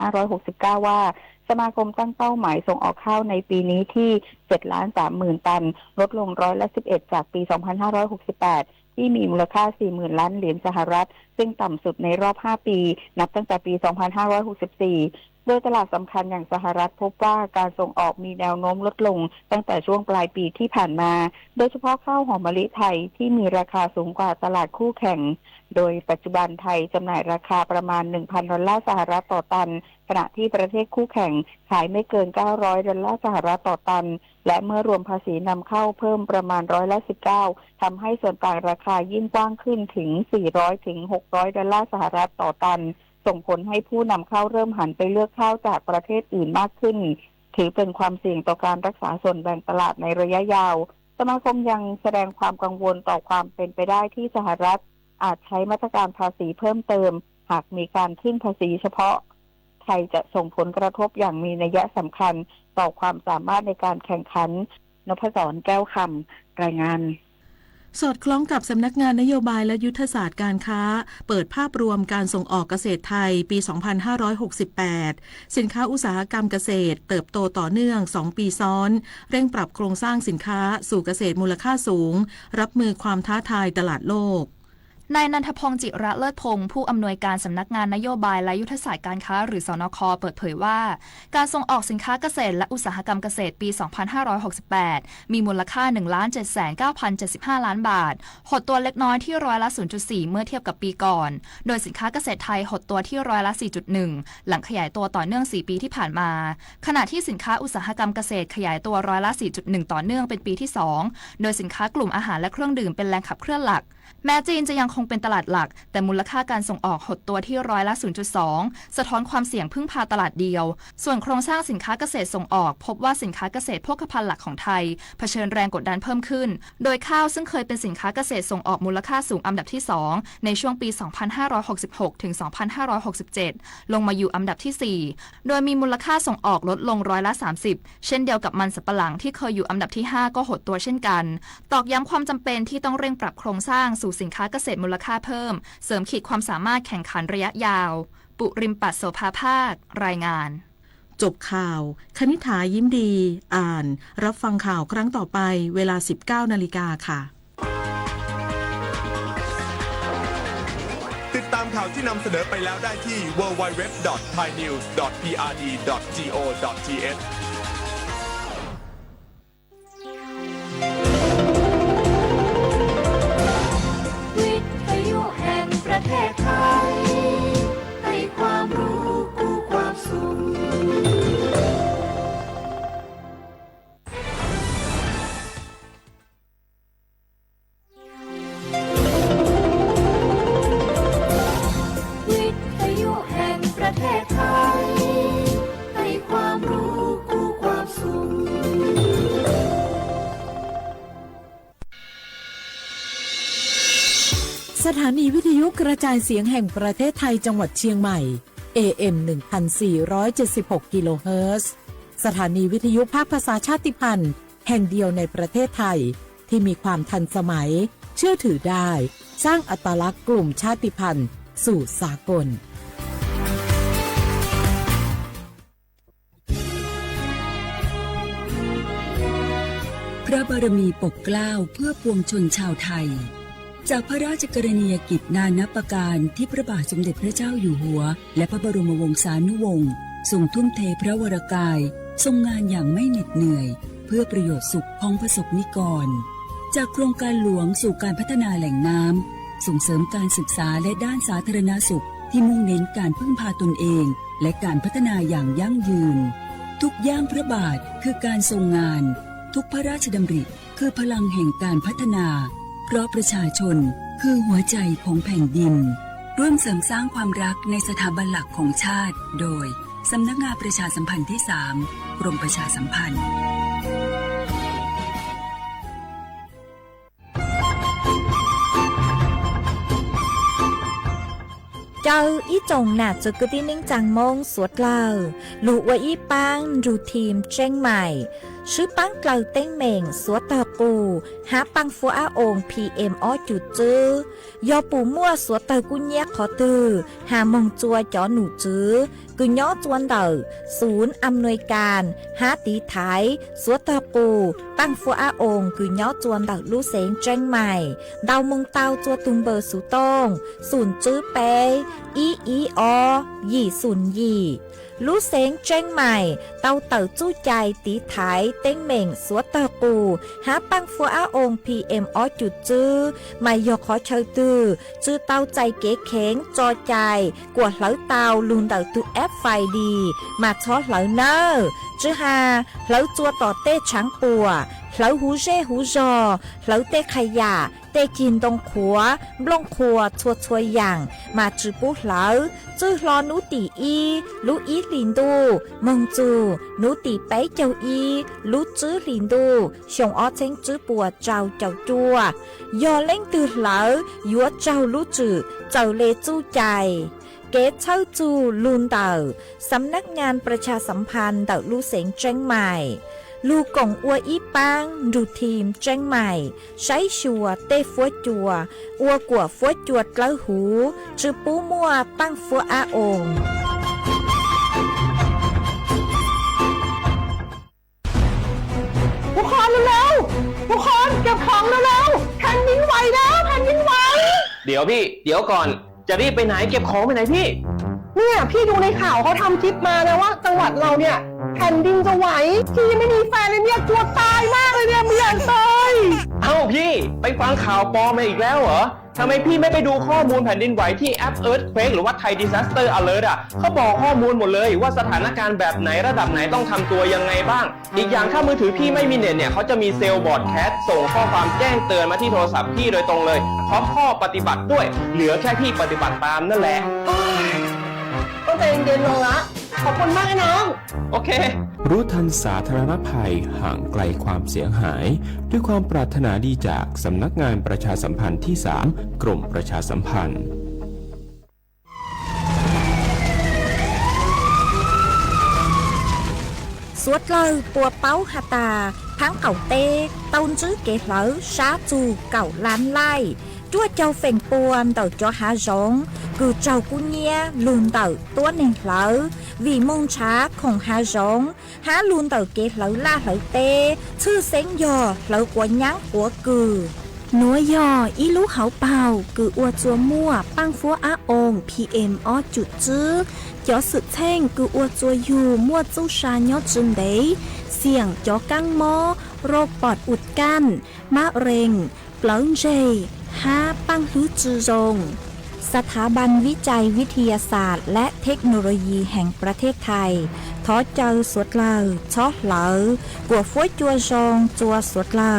2569 ว่าสมาคมตั้งเป้าหมายส่งออกข้าวในปีนี้ที่ 7,30,000 ตันลดลง11%จากปี 2568 ที่มีมูลค่า 40,000 ล้านเหรียญสหรัฐซึ่งต่ำสุดในรอบ 5 ปีนับตั้งแต่ปี 2564 โดยตลาดสำคัญอย่างสหรัฐพบว่าการส่งออกมีแนวโน้มลดลงตั้งแต่ช่วงปลายปีที่ผ่านมาโดยเฉพาะข้าวหอมมะลิไทยที่มีราคาสูงกว่าตลาดคู่แข่งโดยปัจจุบันไทยจำหน่ายราคาประมาณ 1,000 ดอลลาร์สหรัฐต่อตันขณะที่ประเทศคู่แข่งขายไม่เกิน 900 ดอลลาร์สหรัฐต่อตันและเมื่อรวมภาษีนำเข้าเพิ่มประมาณ19%ทำให้ส่วนต่างราคายิ่งกว้างขึ้นถึง 400 ถึง 600 ดอลลาร์สหรัฐต่อตันส่งผลให้ผู้นำเข้าเริ่มหันไปเลือกข้าวจากประเทศอื่นมากขึ้นถือเป็นความเสี่ยงต่อการรักษาส่วนแบ่งตลาดในระยะยาวสมาคมยังแสดงความกังวลต่อความเป็นไปได้ที่สหรัฐอาจใช้มาตรการภาษีเพิ่มเติมหากมีการขึ้นภาษีเฉพาะไทยจะส่งผลกระทบอย่างมีนัยสำคัญต่อความสามารถในการแข่งขันนพศรแก้วคำรายงานสอดคล้องกับสำนักงานนโยบายและยุทธศาสตร์การค้าเปิดภาพรวมการส่งออกเกษตรไทยปี 2568 สินค้าอุตสาหกรรมเกษตรเติบโตต่อเนื่อง 2 ปีซ้อนเร่งปรับโครงสร้างสินค้าสู่เกษตรมูลค่าสูงรับมือความท้าทายตลาดโลกนายนันทพงศ์จิระเลิศพงศ์ผู้อำนวยการสำนักงานนโยบายและยุทธศาสตร์การค้าหรือสนค.เปิดเผยว่าการส่งออกสินค้าเกษตรและอุตสาหกรรมเกษตรปี 2568 มีมูลค่า 1,795,075 ล้านบาทหดตัวเล็กน้อยที่ร้อยละ 0.4 เมื่อเทียบกับปีก่อนโดยสินค้าเกษตรไทยหดตัวที่ร้อยละ 4.1 หลังขยายตัวต่อเนื่อง 4 ปีที่ผ่านมาขณะที่สินค้าอุตสาหกรรมเกษตรขยายตัวร้อยละ 4.1 ต่อเนื่องเป็นปีที่ 2 โดยสินค้ากลุ่มอาหารและเครื่องดื่มเป็นแรงขับเคลื่อนหลักแม้จีนจะยังคงเป็นตลาดหลักแต่มูลค่าการส่งออกหดตัวที่ร้อยละ 0.2 สะท้อนความเสี่ยงพึ่งพาตลาดเดียวส่วนโครงสร้างสินค้าเกษตรส่งออกพบว่าสินค้าเกษตรโภคภัณฑ์หลักของไทยเผชิญแรงกดดันเพิ่มขึ้นโดยข้าวซึ่งเคยเป็นสินค้าเกษตรส่งออกมูลค่าสูงอันดับที่ 2 ในช่วงปี 2566 ถึง 2567 ลงมาอยู่อันดับที่ 4 โดยมีมูลค่าส่งออกลดลงร้อยละ 30 เช่นเดียวกับมันสำปะหลังที่เคยอยู่อันดับที่ 5 ก็หดตัวเช่นกันตอกย้ำความจำเป็นที่ต้องเร่งปรับโครงสร้างสู่สินค้าเกษตรมูลค่าเพิ่มเสริมขีดความสามารถแข่งขันระยะยาวปุริมปัสโสภาภาครายงานจบข่าวคณิษฐายิ้มดีอ่านรับฟังข่าวครั้งต่อไปเวลา 19 นาฬิกาค่ะติดตามข่าวที่นำเสนอไปแล้วได้ที่ www.thainews.prd.go.thประเทศไทยให้ความรู้กู้ความสุขวิทยุแห่งประเทศไทยให้ความรู้กู้ความสุขสถานีวิทยุกระจายเสียงแห่งประเทศไทยจังหวัดเชียงใหม่ AM 1476 กิโลเฮิรตซ์สถานีวิทยุภาคภาษาชาติพันธุ์แห่งเดียวในประเทศไทยที่มีความทันสมัยเชื่อถือได้สร้างอัตลักษณ์กลุ่มชาติพันธุ์สู่สากลพระบารมีปกเกล้าเพื่อปวงชนชาวไทยจากพระราชกรณียกิจนานับประการที่พระบาทสมเด็จพระเจ้าอยู่หัวและพระบรมวงศานุวงศ์ทรงทุ่มเทพระวรกายทรงงานอย่างไม่เหน็ดเหนื่อยเพื่อประโยชน์สุขของประสบนิกรจากโครงการหลวงสู่การพัฒนาแหล่งน้ำส่งเสริมการศึกษาและด้านสาธารณสุขที่มุ่งเน้นการพึ่งพาตนเองและการพัฒนาอย่างยั่งยืนทุกย่างพระบาทคือการทรงงานทุกพระราชดำริคือพลังแห่งการพัฒนาเพราะประชาชนคือหัวใจของแผ่นดินร่วมเสริมสร้างความรักในสถาบันหลักของชาติโดยสำนักงานประชาสัมพันธ์ที่ 3 กรมประชาสัมพันธ์เจ้าอีจงหนักจะกึดนิ่งจังมงสวดเล่าลูกว่าอีปังรูทีมเจ้งใหม่ ชื่อปังเกลาเต้งเหม่งสัวเตอปูหาปังฟัวอาอง PM อ้อจุดจื้อยอปูมั่วสัวเตอกุญแยกขอตือหามงจัวจอหนูจื้อกุญย้อจวนเตอศูนย์อำนวยการหาตีไทยสัวเตอปูปังฟัวอาองกุญย้อจวนเตอลู่เสงเจงใหม่ดาวมงเตาจัวตุงเบอร์สุตงศูนย์จื้อเปอีอยี่ศูนย์ยี่ลู่เสงเจงใหม่เตาเต๋อจู้ใจตีไถเต้งเหม่งสัวเตอปูหาปังฟัวอาอง PM อ้อจุดจื้อไม่ยอขอเชยตือจื้อเตาใจเก๋เข็งจอใจกวดเหลาเตาลุนเต๋อตุแอปไฟดีมาชอเหลาเนอจื้อหาเหลาจัวต่อเต้ช้างปัวเหลาหูเร่หูจอเหลาเต้ขยะเต้กินตรงขัวบลงขัวชัวอย่างมาจื้อปุ๊เหลาจื้อรอนูตีอีลูอีลินดูมงจูนูตีไปเจ้าอีลูจื้อลินดูชงอ้อเชงจื้อปัวเจ้าจัวยอเล่งตือเหลายัวเจ้าลูจื้อเจ้าเลจู้ใจเกตเช่าจูลุนเต่าสำนักงานประชาสัมพันธ์เต่าลู่เสงเจงใหม่ลูกงอัวอีปังดูทีมเจงใหม่ใช้ชัวเต้ฟัวจัวอัวกัวฟัวจวดเกล้าหูจื้อปูมัวปังฟัวอาองทุกคนเร็วๆทุกคนเก็บของเร็วๆแผ่นดินไหวแล้วแผ่นดินไหวเดี๋ยวพี่เดี๋ยวก่อนจะรีบไปไหนเก็บของไปไหนพี่เนี่ยพี่ดูในข่าวเขาทำคลิปมานะว่าจังหวัดเราเนี่ยแผ่นดินจะไหวพี่ยังไม่มีแฟนเลยเนี่ยกลัวตายมากเลยเนี่ยไม่อยากตาย เอ้าพี่ไปฟังข่าวปลอมมาอีกแล้วเหรอทำไมพี่ไม่ไปดูข้อมูลแผ่นดินไหวที่แอป Earthquake หรือว่า Thai Disaster Alert อ่ะเขาบอกข้อมูลหมดเลยว่าสถานการณ์แบบไหนระดับไหนต้องทำตัวยังไงบ้างอีกอย่างถ้ามือถือพี่ไม่มีเน็ตเนี่ยเขาจะมีเซลล์บอร์ดแคสส่งข้อความแจ้งเตือนมาที่โทรศัพท์พี่โดยตรงเลยพร้อมข้อปฏิบัติด้วยเหลือแค่พี่ปฏิบัติตามนั่นแหละต้องใจเย็นๆลงละขอบคุณมากนะน้องโอเครู้ทันสาธารณภัยห่างไกลความเสียหายด้วยความปรารถนาดีจากสำนักงานประชาสัมพันธ์ที่ 3 กรมประชาสัมพันธ์สวดเลยปัวเป้าหาตาพังเก่าเต้เต้าจื้อเก๋เหลาช้าจูเก่าล้านไล่จ้วเจ้าเฟ่งปวนเต่าจ้อหาร้องคือเจ้ากุญเนียลุนเต่าตัวหนึ่งเหลาวีมงช้าของหาร้องหาลุนเต่าเก๋เหลาล่าเหลาเต้ชื่อเซ็งยอเหลากว่ายั้งหัวกือหนัวยออีลูกเขาเป่ากืออวจัวมั่วปังฟัวอาอง PM อ้อจุดจื้อจ่อสุดแท่งกืออวจัวอยู่มั่วจู้ชายอจุนเดเสี่ยงจ่อกังมอโรคปอดอุดกั้นมะเร็งเปล่าเจหาปังฮื้อจือรงสถาบันวิจัยวิทยาศาสตร์และเทคโนโลยีแห่งประเทศไทยท้อเจอสวดเลอช้อเหลอกว่าฟ้วยจัวจองจัวสวดเลอ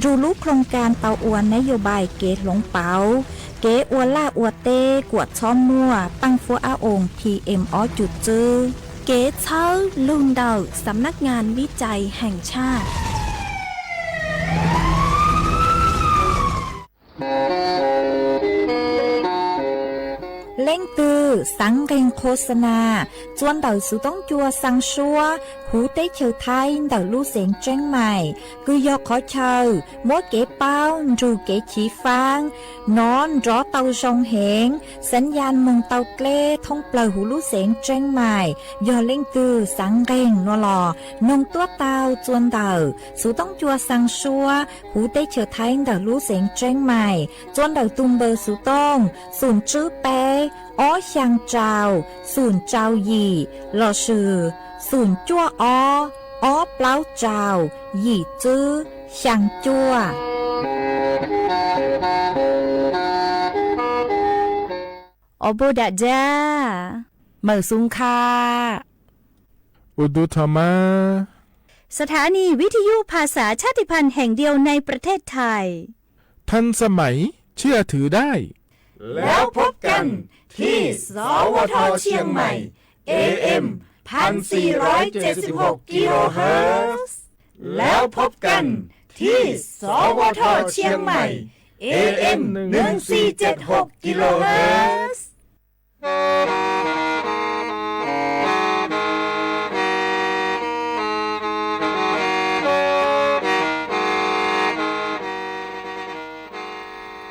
ดูรู้โครงการเตาอวนนโยบายเกตหลงเปาเกอวล่าอวเต้กวดช้อมมั่วปังฟัวอาอง PM อ้อจุดจื้อเกตเช้าลุงเดาสำนักงานวิจัยแห่งชาติเล่งตือสังเกงโฆษณาจวนเต่าสุต้องจัวสังชัวหูเต้เฉียวไทยเต่าลู่เสียงเจ้งใหม่คือยอกขอเชอมัวเก๋เป้าจูเก๋ฉีฟางนอนรอเต่าชงเหงสัญญาณมงเต่าเกล้ท่องเปล่าหูลู่เสียงเจ้งใหม่ยอเล่งตือสังเกงนัวหลอนงตัวเต่าจวนเต่าสุต้องจัวสังชัวหูเต้เฉียวไทยเต่าลู่เสียงเจ้งใหม่จวนเต่าตุงเบอร์สุต้องศูนย์จื้อเป้อ้อช่างเจ้าศูนย์เจ้าหยี่หล่อชื่อศูนย์จั่วอ้อเปล่าเจ้าหยี่จื้อช่างจั่วโอโบดาจ้าเมื่อซุงคาอุดุธรรมาสถานีวิทยุภาษาชาติพันธุ์แห่งเดียวในประเทศไทยทันสมัยเชื่อถือได้แล้วพบกันที่สวทเชียงใหม่ AM 1476 กิโลเฮิรตซ์แล้วพบกันที่สวทเชียงใหม่ AM 1476 กิโลเฮิรตซ์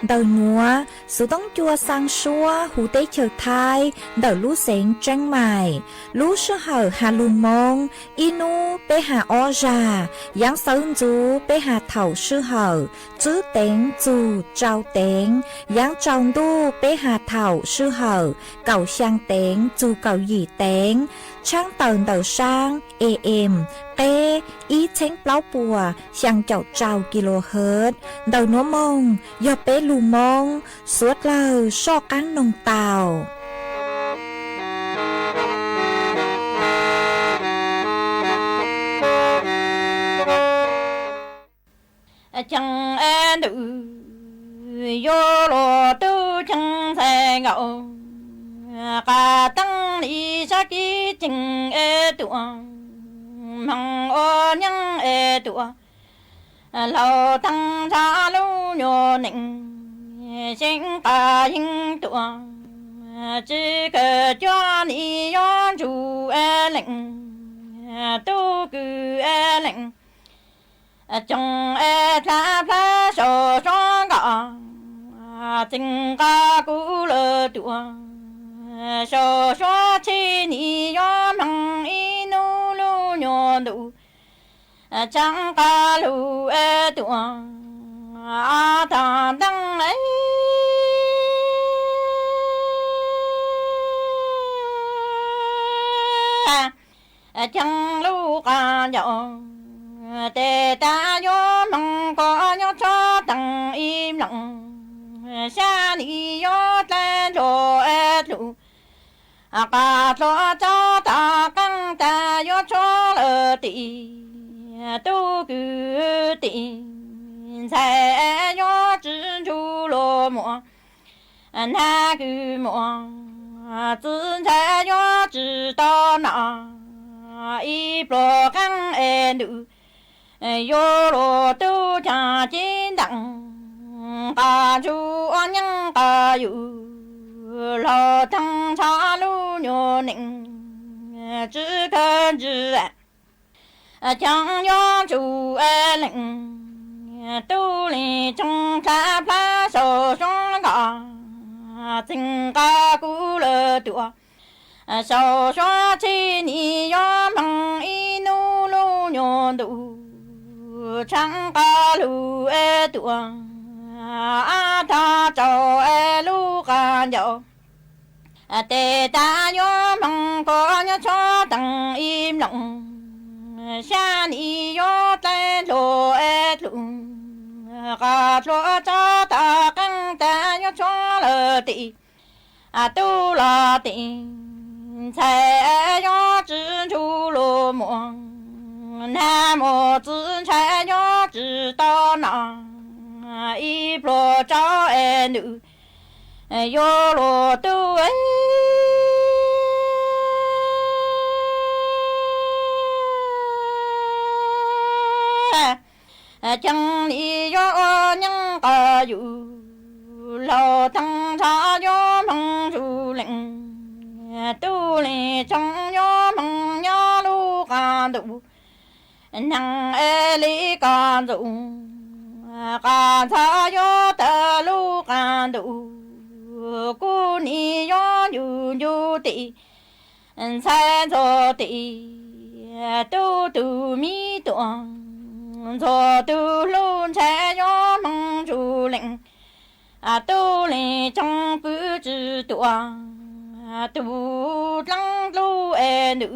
đầu núa số tông chua sang xua hú tế chờ thai đầu lũ xén trăng mài lũ sư hở hà lù mông inu bê hà o già giáng sơn chú bê hà thảo sư hở chứ tên chú trao tên giáng trong đu bê hà thảo sư hở cầu sang tên chú cầu gì tên trang tờn đầu sang AM Tê ý chánh pláu bùa sang chậu trào kHz đầu núa mông do bế lù mông suốt lờ so cán nông tàu chẳng e nữ vô lô tư chẳng xe ngậu cả tăng lý sa ký chừng e tụa mong ô nhăng e tụa lâu tăng xa lưu nhô nịnh sinh cả hình tụa chỉ cơ cho ni yon chủ e lệnh tu cư e lệnh trong e cha pha so so gà tình ca cũ lơ tụa so so chi ni yon mong inu lu nhô đủ chẳng ca lu e tụa ta đăng ấy chẳng lu ca nhỏ tê ta yo mong có nhớ cho tăng im lặng xa đi yo tên đồ e lu ca cho ta căng ta yo cho lơ tì tu cứ tì sẽ yo chỉ chú lô mùa na cứ mùa chỉ sẽ yo chỉ to nọ y pro căng e nữ yo lô tu cha chín đặng ta chú an nhân ta yu lo thăng cha lu nhô nịnh chỉ cần chỉ chẳng yo chủ e lệnh tu li trong cha pha so trong gà tình ca cũ lơ tụa so so chi ni yo mong inu lu nhô đủ chẳng ca lu e tụa a ta cho e lu ca nhậu tê ta yo mong có nhớ cho tăng im lặng xa ni yo tên đồ e lu ca cho ta căng ta yo cho lơ tị tu la tị sai yo chỉ chú lô muộn nam mô chỉ sai yo chỉ to nọ y pro cho e nữ yo lô tu ấy chẳng đi yo nhăng ca yu lo thăng cha yo mong chu lệnh tu li trong yo mong yo lu ca đủ năng e li ca đủ ca cha yo ta lu ca đủ cu ni yo yu yu ti sai zo ti tu tu mi tuang zo tu lu cha yo mong chu lệnh tu li trong cứ chữ tuang tu lăng lu e nữ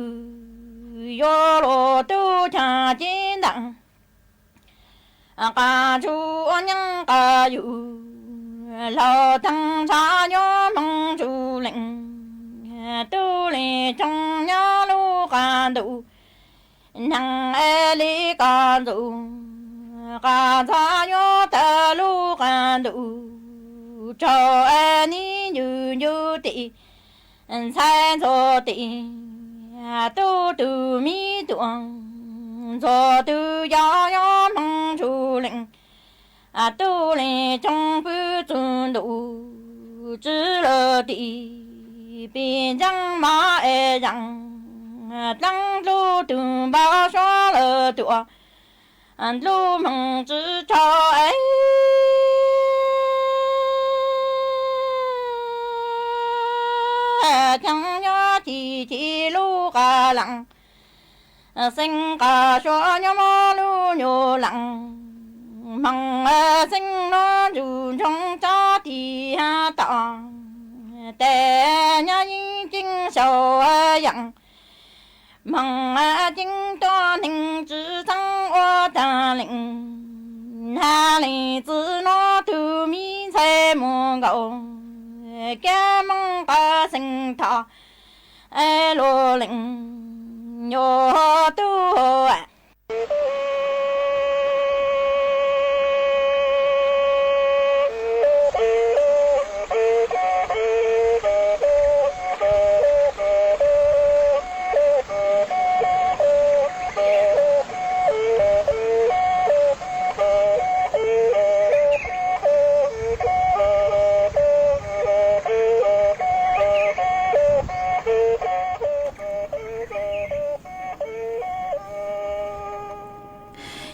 yo lo tu cha chín đặng ca chu nhân ca yu lo thăng cha yo mong chu lệnh tu li trong nhớ lu ca đủ năng e li ca đủ ca cha yo ta lu ca đủ cho e ni như như tị sai cho tị tu tu mi tuang cho tu ya ya mong chu lệnh tu lì trong bư chun đủ chỉ lơ tị bi răng ma e răng tăng lu tu bao xóa lơ tụa lu mong chỉ cho ấy chẳng nhớ chỉ lu cả lặng sinh cả cho nhớ mò lu nhớ lặng mong sinh nó dù trong cho thì ha tỏ để nhớ chính sầu dặn mong chính cho nên chỉ thăng ô ta lệnh hà lệnh tự nó từ mi sẽ mong cầu cái mong ta sinh thọ lô lệnh nhô tu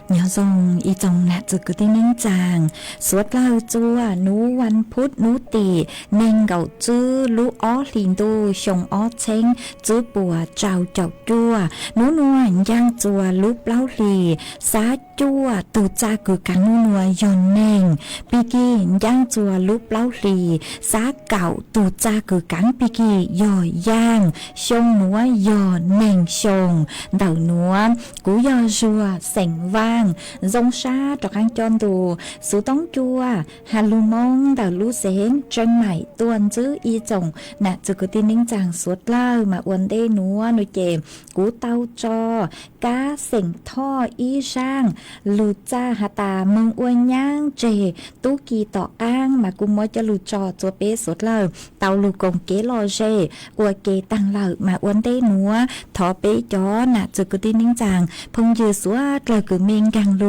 nhớ dòngอีจงนะจะกึที่นิ่งจางสวดเล่าจัวนูวันพุธนูตีเน่งเก่าจื้อลูอ้อลินดูชงอ้อเช้งจื้อปัวเจ้าเจ้าจัวนวนวลย่างจัวลูเปล่าลีสาจัวตูจากึกันนัวยอนเน่งปีกี้ย่างจัวลูเปล่าลีสาเก่าตูจากึกันปีกี้ย่อย่างชงนัวยอนเน่งชงเดานัวกูยอจัวเสงว่างdông sa trọc ăn chọn đồ số tống chua hà lu mong đào lu xén chân mày tuần chứ y chồng nè chứ cứ tin nín chàng suốt lao mà uốn đê núa nuôi chè cú tao cho cá sình tho y sang lu cha hà tà mong uốn nhang chè tú kỳ tọ ang mà cũng mới cho lu trò chúa bé suốt lao tao lu công kế lo chè uốn kế tăng lao mà uốn đê núa thọ bé chó nè chứ cứ tin nín chàng phong dừa suốt rồi cứ miên càng lu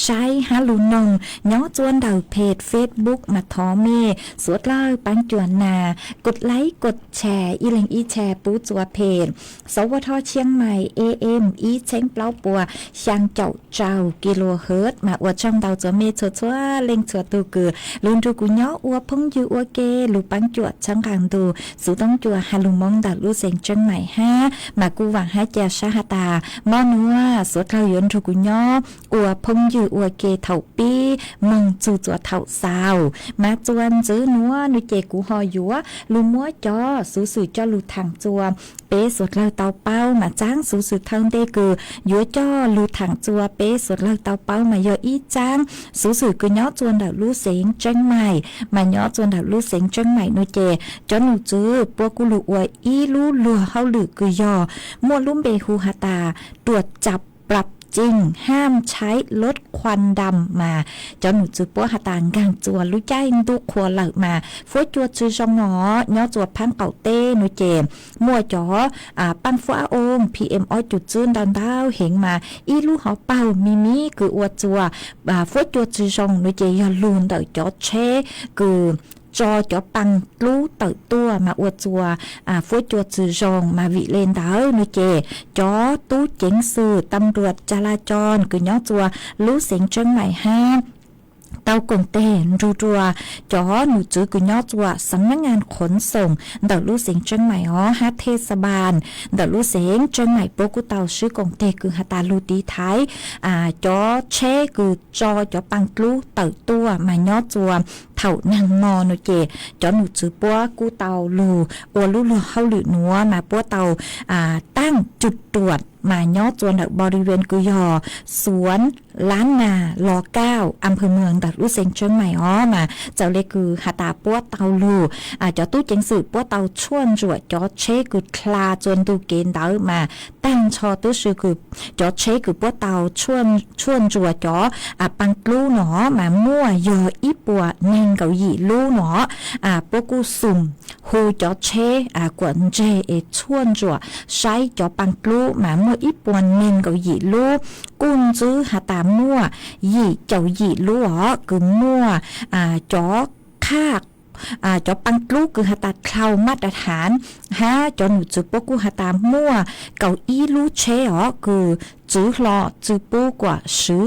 ใช้ฮาลูนงย้อจวนดาวเพจ Facebook มาทอเมสวดเล่าปังจวนนากดไลค์กดแชร์อีเลงอีแชร์ปูจัวเพจสวทเชียงใหม่ AM อีเช้งเปล่าปัวช่างเจ้าเจ้ากิโลเฮิรตซ์มาอวดช่องดาวจัวเมชัวชัวเล็งชัวตูกือลุนดูกุย้ออวพงยูอวเกลูปังจวดช่างกลางดูสูต้องจัวฮาลูมงดาวลูเซงเชียงใหม่ฮะมากูหวังให้เจ้าชาฮตามอนัวสวดเล่าย้อนดูกุย้ออวพงยูอวเกเถาปีมึงจูจัวเถาสาวมาจวนจื้อนัวนุเจกูหอยัวลูมัวจอสูสื่อจอลูทางจัวเป๊สวดเล่าเตาเป้ามาจ้างสูสื่อทางเดกือยัวจอลูทางจัวเป๊สวดเล่าเตาเป้ามาย่ออีจ้างสูสื่อกือย้อจวนดาวลูเสียงจังใหม่มาย้อจวนดาวลูเสียงจังใหม่นุเจจอหนูจื้อปัวกูลูอวยอีลูลัวเฮาหลือกือยอมัวลุ่มเบฮูฮาตาตรวจจับปรับจริงห้ามใช้ลดควันดำมาเจ้าหนูจือปัวหาตางกางจัวลุใจดูครัวเหล่ามาฟัวจัวจือชงหนอย่อจัวพังเก่าเต้หนูเจมัวจ๋อปังฟัวโอง PM อ้อยจุดจื้นดอนดาวเหงมาอีลูหอเป่ามีคืออวดจัวฟัวจัวจือชงหนูเจยอลูนเต๋อจ๋อเชคือจอจอปังรู้เติบตัวมาอวดจัวฟัวจัวจือจงมาวิเลนดาวนุเจจอตู้เจ๋งสื่อตำรวจจราจรคือย้อจัวรู้เสียงเชิงใหม่ห้าเตากงเต้นรัวจอหนูจื้อกุญยอจัวสำนักงานขนส่งเดาลู่เสียงเชียงใหม่ฮัทเทศบาลเดาลู่เสียงเชียงใหม่โปกุเตาชื่อกงเต้คือฮัตาลูดีไทยจอเช่คือจอปังลู่เติบตัวมายอจัวเถ่านางมอหนูเจจอหนูจื้อปัวกูเตาลูอัวลู่เฮาหลือนัวมาปัวเตาตั้งจุดตรวจมาย่อจวนบริเวณกุยอสวนล้านนาลอ9อำเภอเมืองดัดลู่เซงเชียงใหม่มาเจ้าเล็กคือหาตาปัวเตาลูจอตู้เจงสื่อปัวเตาชวนจวดจอเชคือคลาจวนตูเกณฑ์ดาวมาตั้งชอตู้ชื่อคือจอเชคือปัวเตาชวนจวดจอปังกลูหนอมามั่วยออีปัวเน่งเกาหยีลูหนอปัวกูสุ่มฮูจอเชกวนเจชวนจวดใช้จอปังกลูมามั่วอีปวนเน่งเกาหยีลูกุ้งจื้อหาตามั่วหยีเจ้าหยีลูคือมั่วจอคากจอปังกลูคือหาตาเคลามาตรฐานจอหนูจื้อปกูหาตามั่วเกาอีลูเชคือจื้อหลอจื้อปูกว่าซื้อ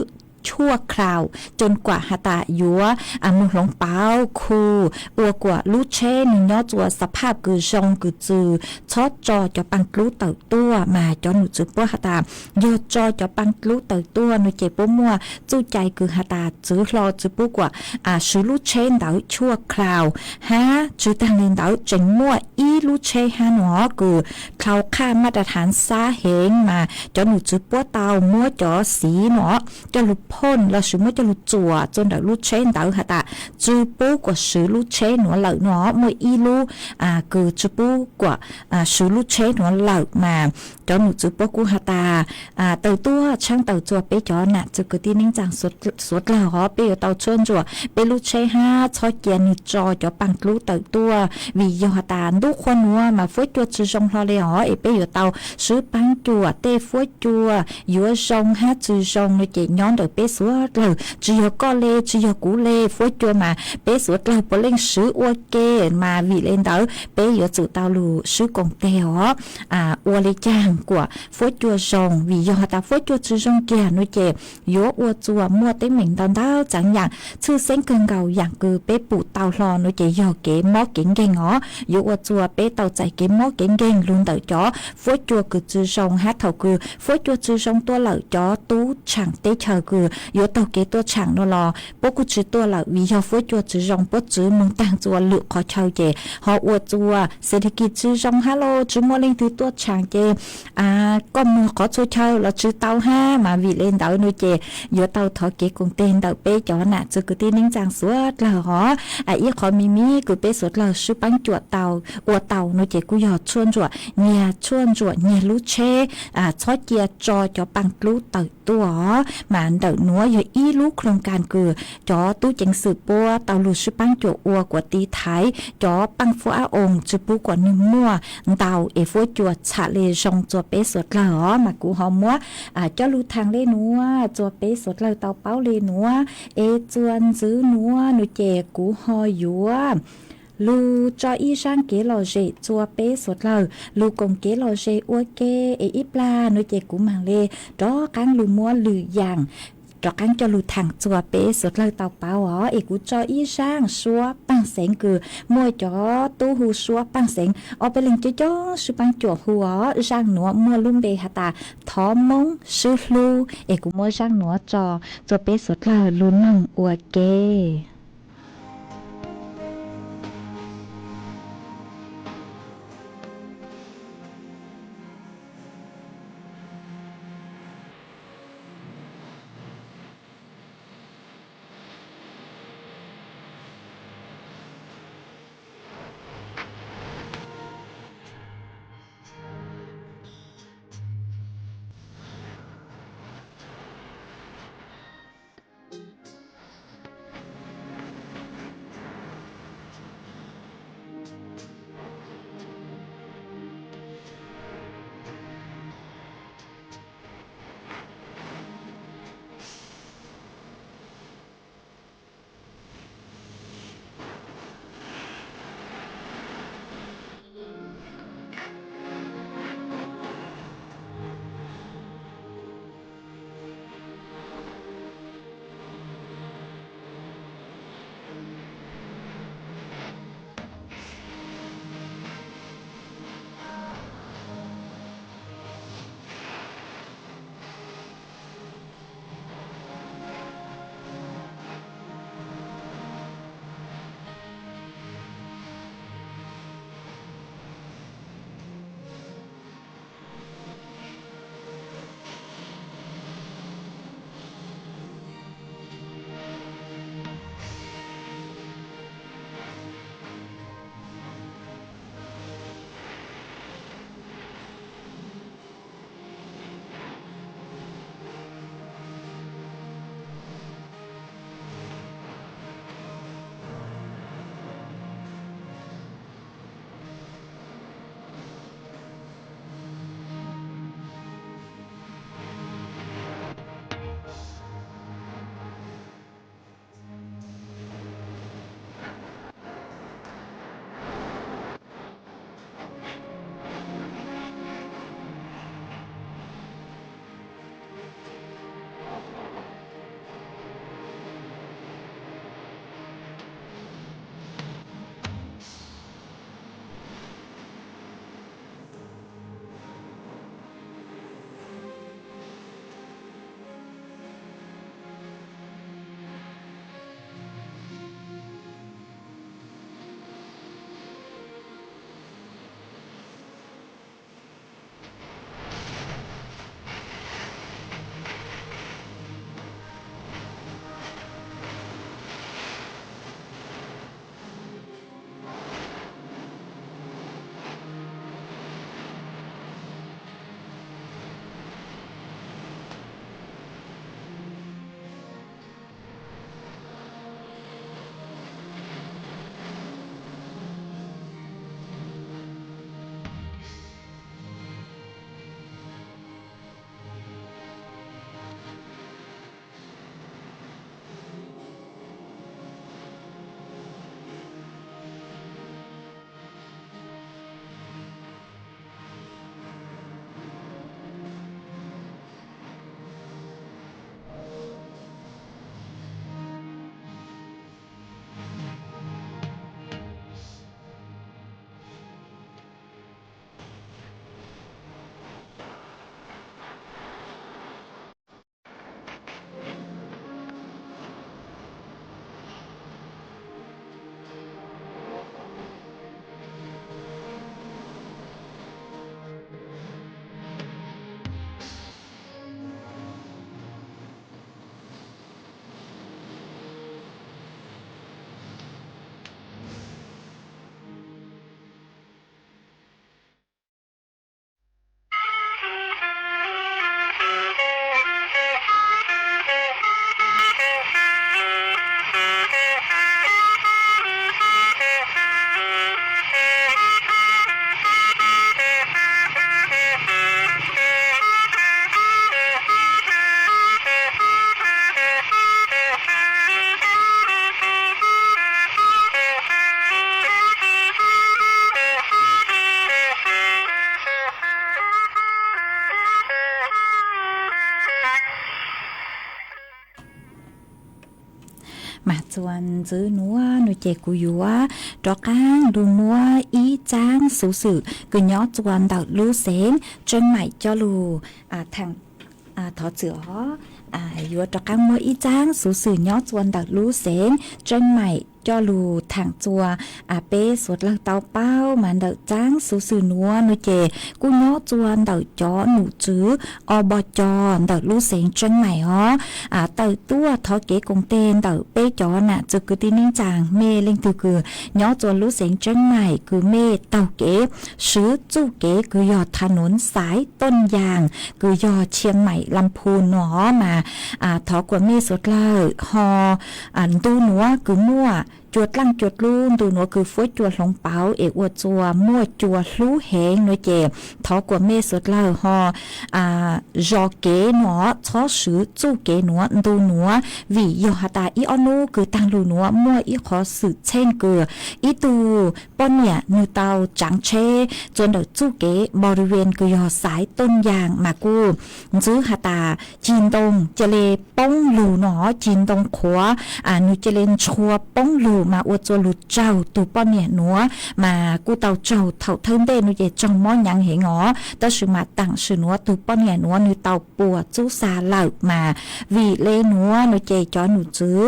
ชั่วคราวจนกว่าหาตายัวมือหลงเปาคูอัวกว่าลูเช่หนึ่งย่อจัวสภาพคือชงคือจือชอดจอจะปังกลูเต่าตัวมาจอหนูจือปัวหาตายอจอจะปังกลูเต่าตัวหนูเจ็บปัวมัวจู้ใจคือหาตาจือรอจือปัวกว่าซื้อลูเช่เต่าชั่วคราวฮะจือตังเล่นเต่าเจ๋งมัวอีลูเช่ฮะหนอคือเขาค่ามาตรฐานซาเหงมาจอหนูจือปัวเต่ามัวจอสีหนอจะลุพ่นแล้วซื้อมัวจะลุจัวจนเต่าลูเช่เต่าหาตาจือปัวกว่าซื้อลูเช่หนอเหล่าหนอเมื่ออีลูคือจือปัวกว่าซื้อลูเช่หนอเหล่ามาจอหนูจือปัวกูหาตาเต่าตัวช่างเต่าจัวไปจอน่ะจือคือที่นิ่งจังสดแล้วฮอไปอยู่เต่าชวนจัวไปลูเช่ห้าชอเกียนิจอจอปังกลูเต่าตัววิยหาตาลูกคนนัวมาฟุ้ยจัวจือจงรอเลยฮอไปอยู่เต่าซื้อปังจัวเต้ฟุ้ยจัวอยู่จงห้าจือจงเลยเจย้อนเต่าไปสวดเลยจือก็เลยจือกูเลยฟุ้ยจัวมาไปสวดเลยพอเล่งซื้ออวเกมาวิเล่นเต่าไปอยู่จือเต่าลูซื้อกงเต๋ออวเลยจ้างกว่าฟุ้ยจัวจงวิยหาตาฟุ้ยจัวจือจงเกียนุเจอยู่อวจัวมัวเต้เหม่งตอนเต้าจังอย่างชื่อเส้นเกินเก่าอย่างคือไปปูเต่าหลอนุเจยอเก๋หม้อเก่งเก่งอ๋ออยู่อวจัวไปเต่าใจเก๋หม้อเก่งเก่งลุนเต่าจ๋อฟุ้ยจัวคือจือจงฮัทเท่าคือฟุ้ยจัวจือจงตัวเหล่าจ๋อตู้ช่างเต้เชอคืออยู่เต่าเก๋ตัวช่างนรอปกุจือตัวเหล่าวิยอฟุ้ยจัวจือจงปจือมึงต่างจัวหลุขอเชาเจหออวจัวเศรษฐกิจจือจงฮัลโหลจือมัวเล่งถือตัวช่างเจก็มือขอช่วยเชาแล้วจือเต่าห้ามาวิเล่นเต่านุเจอยู่เต่าทอเก๋กงเต้นเต่าเป้จ๋อน่ะจือคือที่นิ่งจางสวดแล้วหออีขอมีกูเป้สวดแล้วชื่อปังจัวเต่าอวเต่านุเจกูยอชวนจัวเนี่ยชวนจัวเนี่ยลูเช่ชอเกียจอจอปังกลูเต่าตัวมันเต่าหนัวอยู่อีลูกโครงการคือจอตู้จังสืบปัวเต่าลูชื่อปังจัวอัวกว่าตีไทยจอปังฟัวองจือปูกว่านึ่งมั่วเต่าฟัวจัวฉะเลชงจัวเป้สวดแล้วมากูหอมมัวเจ้าลูทางเล่นัวจัวเป้สวดแล้วเต่าเป้าเลนัวจวนซื้อนัวนุเจกูหอยัวลูจออีช่างเกลอเจจัวเป้สดเลยลูกงเกลอเจอัวเกอีปลานุเจกูมังเลดอกังลูมัวลืออย่างดอกกังจะลูทางจัวเป้สดเลยเต่าเปาอ๋อกูจออีช่างชัวปังเสงคือมวยจอตู้หูชัวปังเสงเอาไปเล่นจ้อสุปังจัวหัวช่างหนัวมัวลุ่มเบหตาทอมงซื้อลูกูมัวช่างหนัวจอจัวเป้สดเลยลูนังอัวเก มาจวนจื้อนัวหนูเจกูยัวดอกก้างดูมัวอีจางสูสือกูย้อจวนดาวลูเสงจนใหม่จอลูทางถอเสือยัวดอกก้างมัวอีจางสูสือย้อจวนดาวลูเสงจนใหม่จอลูทางจัวเป้สวดเลิกเตาเป้ามันเดาจ้างสูสือนัวหนูเจกูย้อจวนเดาจอหนูจื้ออบจเดาลูเสงจนใหม่เตาตัวทอเก๋กงเตนเดาเป้จอน่ะจะคือที่นิ่งจางเมเล่งตือคือย้อจวนลูเสงจนใหม่คือเมเตาเก๋ซื้อจู้เก๋คือยอดถนนสายต้นยางคือยอดเชียงใหม่ลำพูนหนอมาทอกว่าเมสวดเลิกฮอดูหนัวคือมั่วจวดลังจวดลุ่นดูหนัวคือฟุ้ยจวดหลงเปาเอกอวดจัวมั่วจวดลู่แหงหน่วยเจ็บทอกว่าเมสวดเล่าฮจอเก๋หนอช้อสือจู้เก๋หนัวดูหนัววิยอหตาอีออนูคือตังดูหนัวมั่วอีขอสือเช่นเกืออีตูป้อนเนี่ยนือเตาจังเชจนเดาจู้เก๋บริเวณคือยอสายต้นยางมากูจื้อหตาจีนตงเจเลป้องหลูหนอจีนตงขวานูเจเลนชัวป้องหลูมาอวดจัวหลุดเจ้าตูป้อนเนี่ยหนัวมากูเตาเจ้าเท่าเทิมเดนูเยจงม้อนยังเหงอแต่สือมาตั้งสือหนัวตูป้อนเนี่ยหนัวนูเตาปัวจู้ซาเหล่ามาวีเลหนัวนูเจจอหนูจื้อ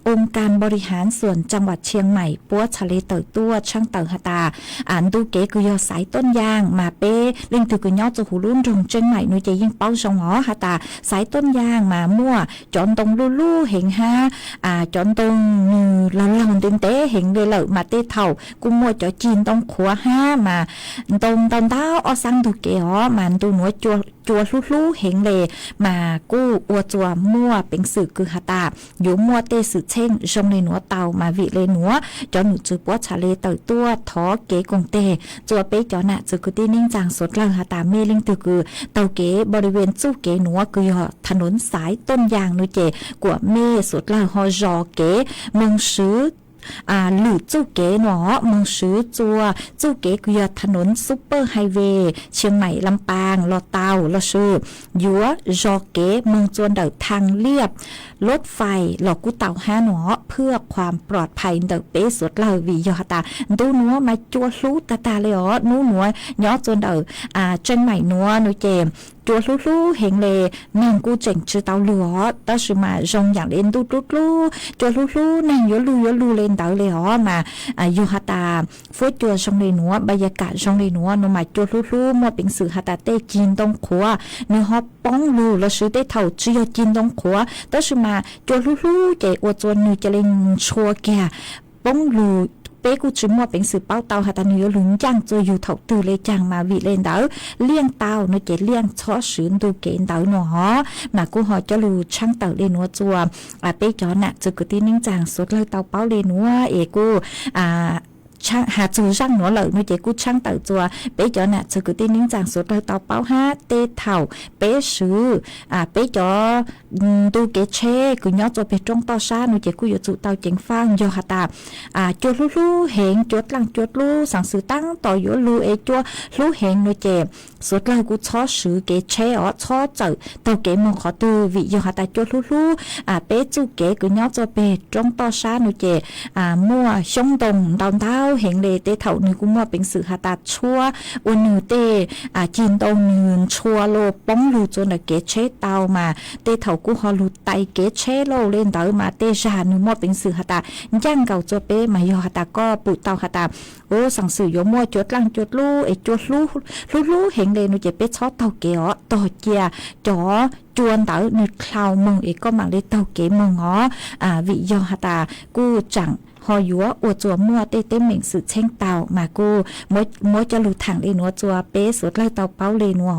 องค์การบริหารส่วนจังหวัดเชียงใหม่ปัวทะเลเต่อตัวช่างเต่อหตาดูเก๋กุยอสายต้นยางมาเป้เล่งถือกุยอจะหูรุ่นรงเชียงใหม่นูเจยิ่งเป้าสงหอหตาสายต้นยางมามั่วจอนตรงลู่เหงฮะจอนตรงละลังเต้นเต้เหงเลยเหล่ามาเต้เท่ากูมั่วจอจีนตรงขัวห้ามาตรงตอนเท้าอสังดูเก๋อ๋อมันดูหนัวจัวลู่เหงเลยมากู้อวจัวมั่วเป็นสื่อคือหตาอยู่มั่วเต้สื่อเช่งชงเลยหนัวเตามาวิเลยหนัวจอหนูจือปัวชาเลเต่อตัวทอเก๋กงเต้จัวเป๊จอน่ะจือคือที่นิ่งจางสดลังหตาเมลิงตือคือเตาเก๋บริเวณจู้เก๋หนัวคือยอถนนสายต้นยางนูเจกว่าเมสดลังฮอจอเก๋เมืองซื้อหรือจู้เก๋หนอเมืองซื้อจัวจู้เก๋คือยอถนนซุปเปอร์ไฮเวย์เชียงใหม่ลำปางลอเตาลอซื้อยัวจอเก๋เมืองจวนเดาทางเรียบรถไฟหลอกกูเต่าห้าหนอเพื่อความปลอดภัยเดาเป๊สวดเล่าวิยอตาดูหนัวมาจัวลูตาเลยอ๋อนูหนัวย้อจวนเดาเชียงใหม่หนัวนูเจมจัวลู่เหงเลยนางกูเจ๋งชื่อเตาหลัวแต่สือมาจงอย่างเล่นดูจัวลู่นางยัวลู่เล่นเตาเลยอ๋อมายูฮตาฟุ้ยจัวชงเลยหนัวบรรยากาศชงเลยหนัวนูมาจัวลู่มัวเป็นสื่อฮตาเต้จีนตรงขัวเนื้อฮอป้องลู่แล้วซื้อได้เท่าจีนจีนตรงขัวแต่สือมาจัวลู่เจ๋อวดจวนนูจะเล่นชัวแก่ป้องลู่เป้กูชิมัวเป็นสื่อเป้าเตาหัตถ์เนื้อหลุงจังจะอยู่เท่าตื่นเลยจังมาวิเลนเดาเลี้ยงเตาเนื้อเกเลี้ยงช้อสืนดูเกนเดาหนอมากูหอจะรูช่างเตาเลนัวจัวเป้จอน่ะจะกูตีนิ่งจังสุดเลยเตาเป้าเลนัวเอกูช่างหาจูช่างหนัวเหล่านุเจกูช่างเต่าจัวเป๊ะจอน่ะจะกูตีนิ่งจางสุดเลยเตาเป้าห้าเตเท่าเป๊ะซื้อเป๊ะจอดูเกเช่กูย้อจัวเป๊ะจงต่อชานุเจกูอยู่จุเตาเจ๋งฟังยอหตาจวดลู่เหงจวดหลังจวดลู่สั่งซื้อตั้งต่ออยู่ลู่จัวลู่เหงนุเจสุดเลยกูช้อซื้อเกเช่ช้อเจอเตาเกมองขอตือวิยอหตาจวดลู่เป๊ะจูเกกูย้อจัวเป๊ะจงต่อชานุเจมั่วชงตงดาวเท้าเห็นเลยเตเท่านึกว่าเป็นสื่อหาตาชัววันนึเตจีนตรงนึงชัวโลป้องลูจนเกเชเตามาเตเท่ากูฮอลูไตเกเชโลเล่นเตามาเตจานึกว่าเป็นสื่อหาตาย่างเก่าจัวเป้มายอหาตาก็ปุเตาหาตาโอ้สั่งสื่อยมั่วจดลังจดลู่จดลู่เห็นเลยนูจะเป้ชอบเตาเกอต่อเกียจ่อจวนเตานึกคลาวมึงก็มาเลยเตาเกมึงวิยอหาตากูจังหอยัวอวดจัวมั่วเต้เหม่งสือเช่งเตามากูมวยจะหลุดถังเลยนัวจัวเป๊สวดเลยเตาเป้าเลยนัว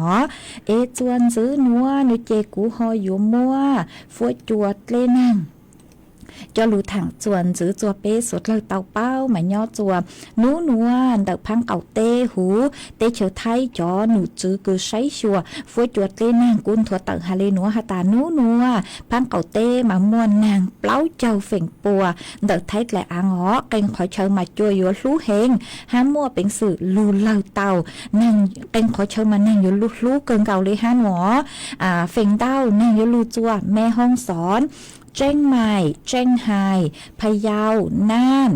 จวนซื้อนัวนุเจกูหอยัวมั่วฟัวจวดเล่นั่งcho lù thẳng chuồn giữ chùa bê suốt lời tàu bao mà nho chùa nú nua đợt phăng cầu tê hú tê chờ thay cho nụ chữ cứ sấy chùa phối chuột lên nàng cun thua tận hà lê núa hà tà nú nua phăng cầu tê mà muôn nàng pláu châu phèn pùa đợt thấy lại ăn ngó kênh khỏi chờ mà chùa yếu lú hên há mua bệnh sự lù lời tàu nàng kênh khỏi chờ mà nàng yếu lú cơn cầu lê há ngó phèn đau nàng yếu lù chùa mẹ hông xón เจียงใหม่เจียงไฮ้พะเยาน่าน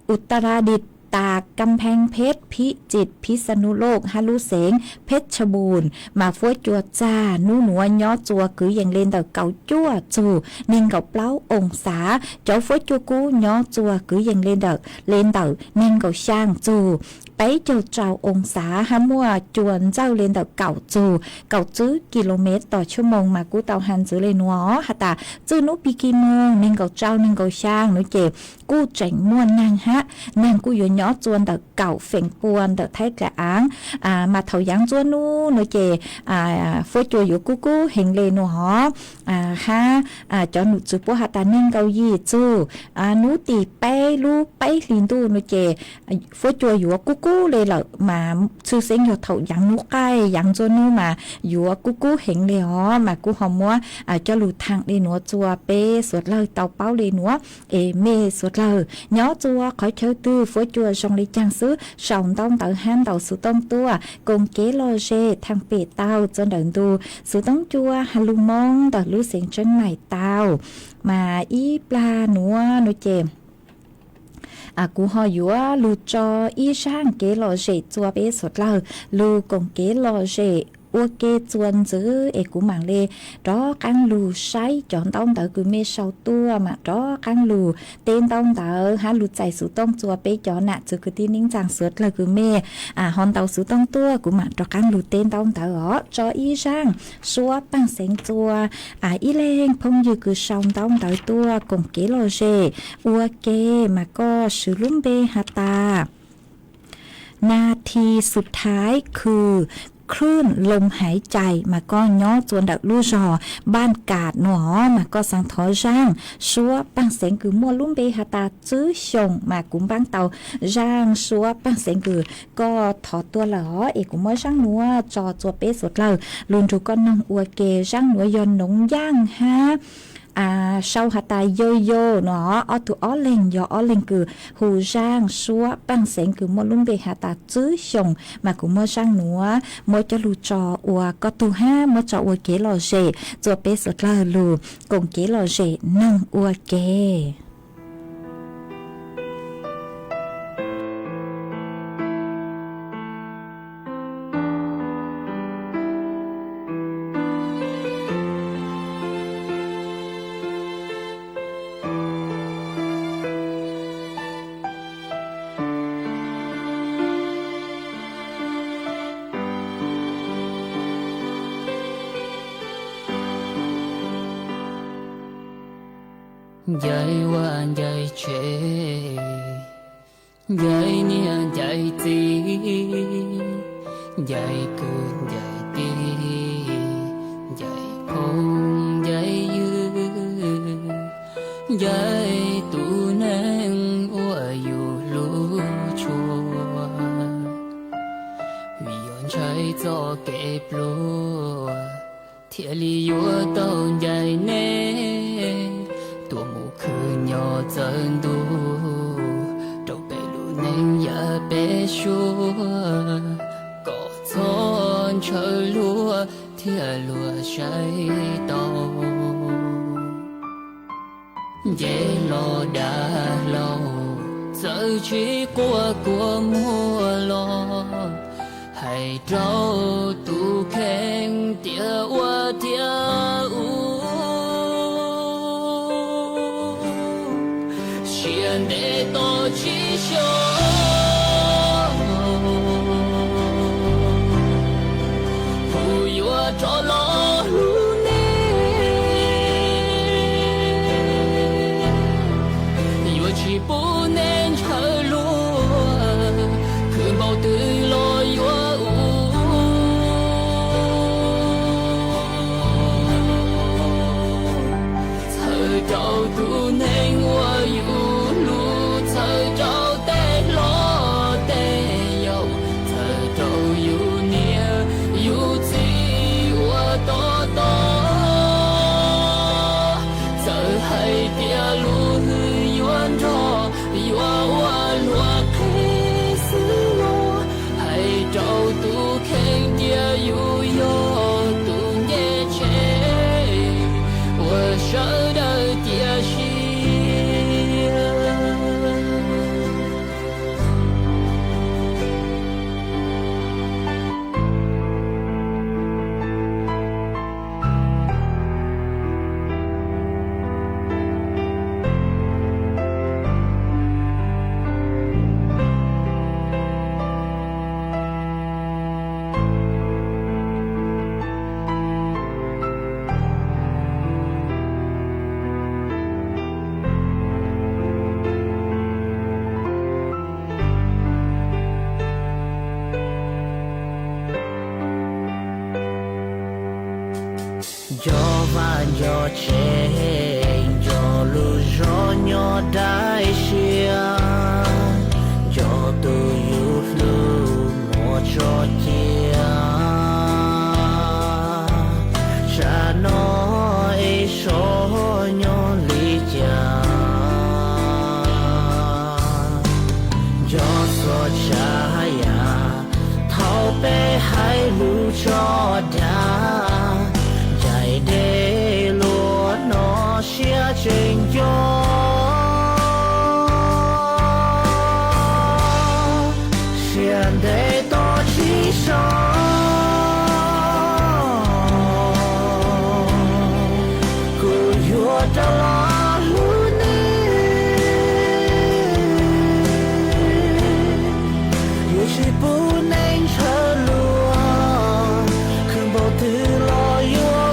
อุตรดิตถ์ตากกำแพงเพชรพิจิตรพิษณุโลกฮารุเสงเพชรบูรณ์มาฟัวจัวจ้านู่หนัวย้อจัวคืออย่างเล่นแต่เก่าจั่วจูนิ่งเก่าเปล่าองศาเจ้าฟัวจัวกูย้อจัวคืออย่างเล่นแต่นิ่งเก่าช่างจูไปเจ้าองศาฮะมัวจวนเจ้าเลนเต่าเก่าจื้อกิโลเมตรต่อชั่วโมงมากูเต่าหันจื้อเลยนัวฮะตาจื้อนุปีกี่โมงนิ่งเก่าเจ้านิ่งเก่าช่างนุเจ็บกูเจ๋งม่วนนางฮะนางกูอยู่ย้อจวนเต่าเก่าเฝ่งปวนเต่าไทยกระอ้างมาเถายังจวนนู้นุเจ็บฟัวจัวอยู่กูเห็นเลยนัวฮะจอนุจื้อปัวฮะตานิ่งเก่ายี่จูนุตีไปลูไปลินดูนุเจ็บฟัวจัวอยู่กูเลยเหรอมาชื่อเสียงอยู่เท่ายังนุกใกล้ยังจนนู้มาอยู่กูเห็นเลยอ๋อมากูหอมมัวจะหลุดทางเลยหนัวจัวเป้สวดเลยเตาเป้าเลยหนัวเมสวดเลยย้อจัวขอเชิญตื้อฟัวจัวชงเลยจังซื้อสองต้องเตาห้ามเตาสุต้องตัวกงเกลเจทางเปเตาจนเดินดูสุต้องจัวฮัลลูมองต่อรู้เสียงจนใหม่เตามาอีปลาหนัวนุเจกูหออยู่ลูจออีช่างเกลอเจจัวเปสดเลยลูกงเกลอเจอัวเกจวนจื้อกูหมังเลยรอกังลูใช้จอนต้องเตอกูเมเศร้าตัวมารอกังลูเต้นต้องเตอหาลูใจสูต้องจัวเปจอนน่ะจื้อคือที่นิ่งจางสดเลยกูเมฮอนเตาสูต้องตัวกูมารอกังลูเต้นต้องเตอจออีช่างชัวปังเสียงจัวอีเลงพงอยู่คือเศร้าต้องเตอตัวกงเกลอเจอัวเกมาก็ชื่อลุ่มเบฮาตานาทีสุดท้ายคือคลื่นลมหายใจมาก็ย้อจวนดักลู่จอบ้านกาดหนอมาก็สังทอจ้างชัวปังเสียงคือมัวลุ่มเบฮาตาจื้อชงมากุมบ้างเตาจ้างชัวปังเสียงคือก็ถอตัวหลอกุมว่าจ้างนัวจอจัวเป๊สดเลยลุนทุก็น้องอัวเกจ้างนัวยนหนงย่างฮะเศร้าหัตาโยโย่เนาะเอาตัวอ้อเล็งยออ้อเล็งคือหูจ้างชัวปังเสียงคือมัวลุ่มเบหัตาจื้อชงมากุมัวจ้างหนัวมัวจะลูจออัวก็ตูห้ามัวจออัวเกลอเจจัวเปสดลาลูกงเกลอเจนั่งอัวเกใหญ่ว่านใหญ่เชใหญ่เนี่ยใหญ่จีใหญ่เกินใหญ่ดีใหญ่คงใหญ่ยืนใหญ่ตูแนงว่าอยู่รู้ชัวมีย้อนใช้จอเก็บลัวเทียลียัวต้นใหญ่เน่ตัวหมูคืนยอเจินดูเราไปดูเน่งอย่าไปชัวก็ทนเชยลัวเทียลัวใช้ต่อเย่รอดาโลเจอชีกัวมัวรอให้เราตูแข็งเตียว่าเทีย得多气象，不要着老路呢，越起不能扯路，可保对了越无 gió và gió trên gió lù gió nhỏ đại xia gió từ yêu lưu một gió chia cha nói số nhỏ lý cha gió gió cha ya thao bé hai lù cho đá để lúa nó xia trên gió xiên để to chỉ so cứ vua ta lo lúa nè yêu chỉ bu nên chờ lúa không bao tư lo yêu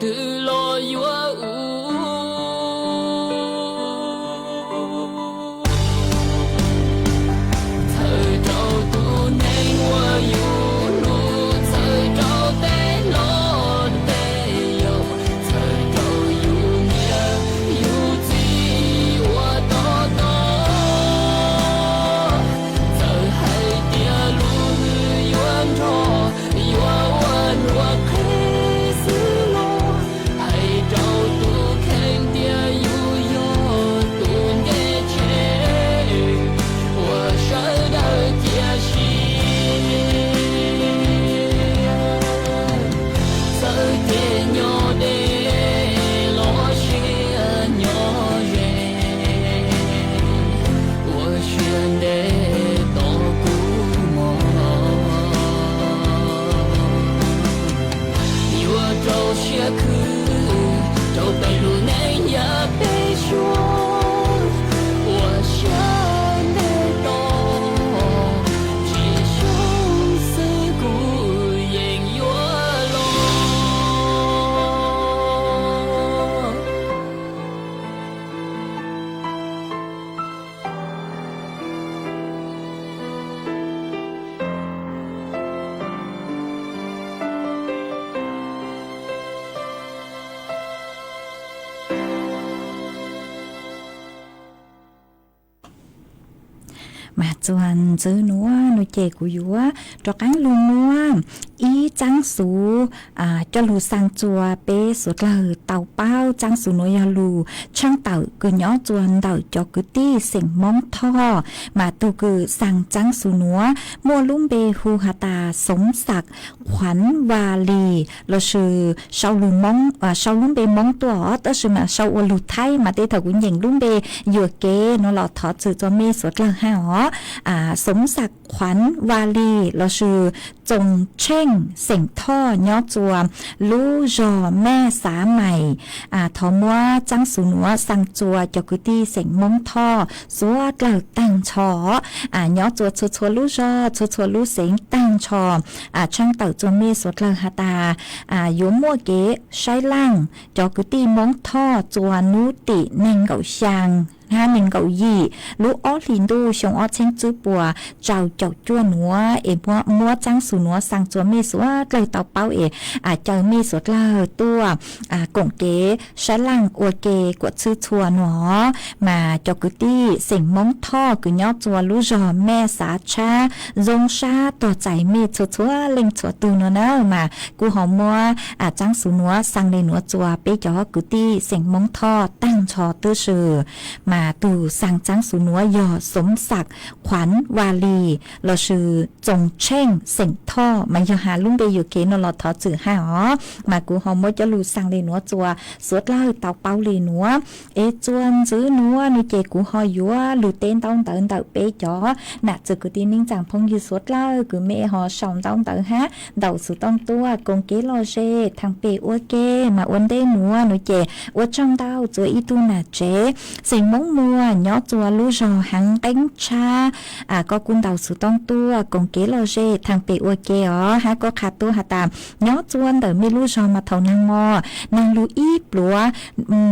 từ lo yêu thời đầu tu nên hoa yêu nụ thời đầu té lo té yêu thời đầu yêu nghĩa yêu gì hoa to to thời hay tia lu yuan cho yuan hoa mà chuan chữ núa nó chè của dúa cho cắn luôn núa ý trắng sú cho lù sang chùa bé suốt lờ tàu bao trắng sú nó ya lù trắng tàu cứ nhỏ chuan tàu cho cứ ti sỉnh móng tho mà tu cứ sang trắng sú núa mua lúm bê hu hà ta sống sạc khoản và lì là sự sau lù móng sau lúm bê móng tua tới sự mà sau lù thay mà tê thầu cũng nhìn lúm bê vừa kế nó lọt thọ sự cho mê suốt lờ ha ó sống sạc khoản và lì là sự trồng tranh sỉnh tho nhỏ chùa lú rò mẹ xá mày thọ mua trắng sú núa sang chùa cho cứ ti sỉnh móng tho suốt lờ tăng chó nhỏ chùa chùa lú rò chùa lú sỉnh tăng chó trăng tàu chùa mê suốt lờ hà ta yếu mua kế sai lăng cho cứ ti móng tho chùa nú tị nành gạo sang 5192ลูอ้อลินดูชงอ้อเช่งจื้อปัวเจ้าเจ้าจั่วหนัวมัวจังสูหนัวสั่งจัวเมสัวเลยเตาเป้าเจ้าเมสวดลาตัวกงเก๋ชะลังอวเกกวดซื้อชัวหนอมาจอกึตี้เสียงมองท่อกึยอจัวลูจอแม่สาชาจงชาตัวใจเมชัวเล็งชัวตูนนะมากูหอมมัวจังสูหนัวสั่งในหนัวจัวไปจอกึตี้เสียงมองท่อตั้งชอตื้อชื่อมาตูสั่งจังสูหนัวยอสมศักดิ์ขวัญวาลีเราชื่อจงเช่งเสียงท่อมายหาลุงเบอยู่เกนลอทอจื่อห้ามากูหอมมัวจะลูสั่งเลยหนัวจัวสวดเล่าเตาเป้าเลยหนัวจวนซื้อหนัวนี่เจกูหอยยัวลูเต้นต้องเตินเตาเป๊จ่อน่ะจือกูตีนิ่งจังพงอยู่สวดเล่ากูเมหอสองต้องเตินฮะเดาสุต้องตัวกงเกลอเจทางเปอวเกมาวันเดหนัวนี่เจอวจังเต้าจัวอีตูน่ะเจสิ่งมงมัวย่อจัวลูจอหังเต็งชาก็กุนเดาสุต้องตัวกงเกลอเจทางเปอวเกฮะก็ขาดตัวหาตามย่อจวนเดไม่รู้ชอมาเท่านางมอนางลูอีปลัว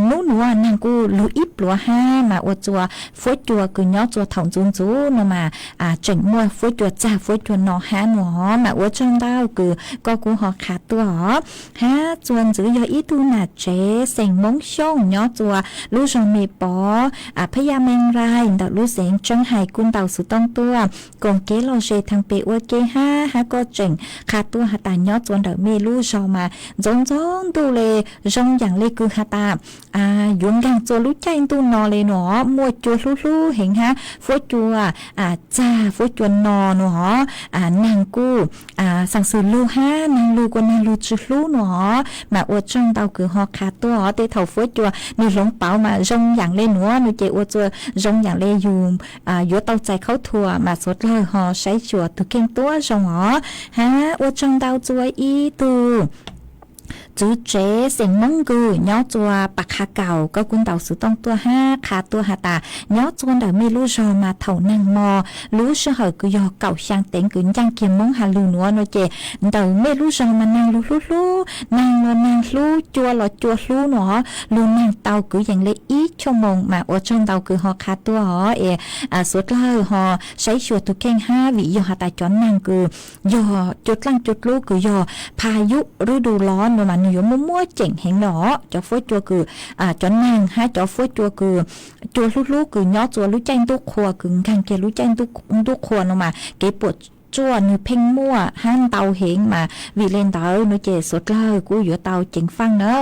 นู้นว่านางกูลูอีปลัวห้ามาอวดจัวฟวดจัวกูย่อจัวถ่องจุนจูนมาเจ๋งมัวฟวดจัวจ้าฟวดจัวนอห้าหนอมาอวดจังดาวก็กูหอขาดตัวฮะจวนจือยออีตูน่ะเจเสียงมงช่องย่อจัวลูจงมีปอพยาแมงรายดอกลูเสียงจังไห้กุนเต่าสุต้องตัวกงเกลอเจทางเปอวเกห้าฮะก็เจ๋งขาดตัวหาตาย่อจวนเดอเมลูชอมาจงดูเลยจงอย่างเลยคือหาตายุงกังจัวรู้ใจตูนอเลยหนอมวยจัวลู่เห็นฮะฟวดจัวจ้าฟวดจัวนอหนอนางกูสั่งซื้อลู่ห้านางลู่กว่านางลู่จุลู่หนอมาอวดจังเตาคือหอขาตัวเตะเถาฟวดจัวนี่หลงเป๋ามาจงอย่างเลยหนอหนูเจอวดจัวจงอย่างเลยยูยัวเตาใจเข้าทัวมาสดเลยหอใช้จัวตุเก่งตัวจงหอฮะอวดจังเตาจัวอีตูจื้อเจเสียงมังกูย่อจัวปากคาเก่าก็กุนเต่าสุต้องตัวห้าขาตัวหาตาย่อจวนเดาไม่รู้จอมาเท่านางมอรู้เชื่อกูยอเก่าช่างเต็งกึนจังเกียมมงหาลูนัวโนเจเดาไม่รู้จอมานางลู่นางลู่จัวหลอจัวลู่หนอลู่นางเต่ากูอย่างเลยอีชั่วโมงมาอวดจนเต่าคือหอขาตัวหอสุดเลยหอใช้ชัวตุเก่งห้าวิยอหาตาจอนนางกูยอจุดลังจุดลู่กูยอพายุฤดูร้อนมันอยู่มั่วๆเจ๋งเห็นหนอจอฟจัวคือจอนนางฮะจอฟจัวคือจัวลูกๆคือย่อจัวรู้ใจตุกครัวคือการเกรู้ใจตุกครัวนออกมาเก็บปวดจัวนึเพ่งมั่วห้านเตาเหงมาวิเลนเตาโนเจสดเลยกูอยู่เตาเจ๋งฟังเนอะ